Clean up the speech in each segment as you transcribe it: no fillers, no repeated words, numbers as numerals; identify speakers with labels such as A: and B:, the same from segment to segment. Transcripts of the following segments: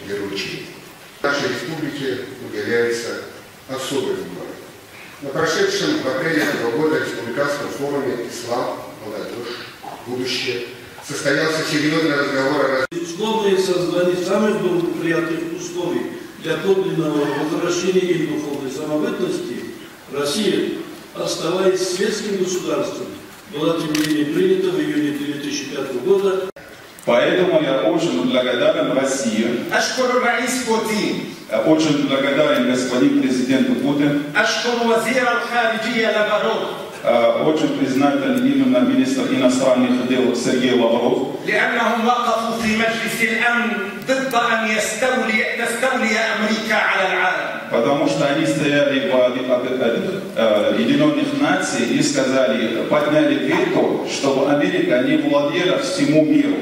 A: вероучений. Нашей республике уделяется особое внимание. На прошедшем в апреле этого года республиканском форуме «Ислам, молодежь, будущее» состоялся серьезный разговор о развитии.
B: Безусловное создание самых благоприятных условий для подлинного возвращения их духовной самобытности Россия, оставаясь светским государством, была тем не менее принята в июне 2005 года.
C: Поэтому я очень благодарен России. Очень благодарен господин президенту Путин. Очень признателен именно министр иностранных дел Сергей Лавров. Потому что они стояли в Объединенных Нациях и сказали, подняли вето, чтобы Америка не владела всему миру.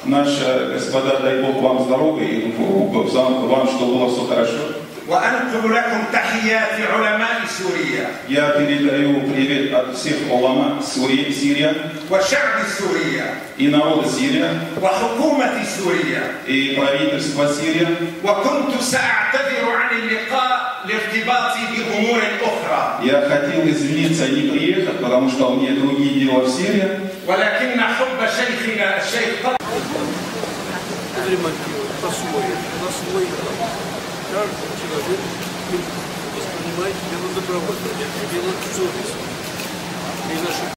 C: Наши господа, дай Бог вам здоровья и вам, чтобы было все хорошо. Я передаю привет от всех улама Сирии и народа Сирии и правительства Сирии. Я хотел извиниться и не приехать, потому что у меня другие дела в Сирии.
B: Каждый человек воспринимает дело добровольно, дело совестно.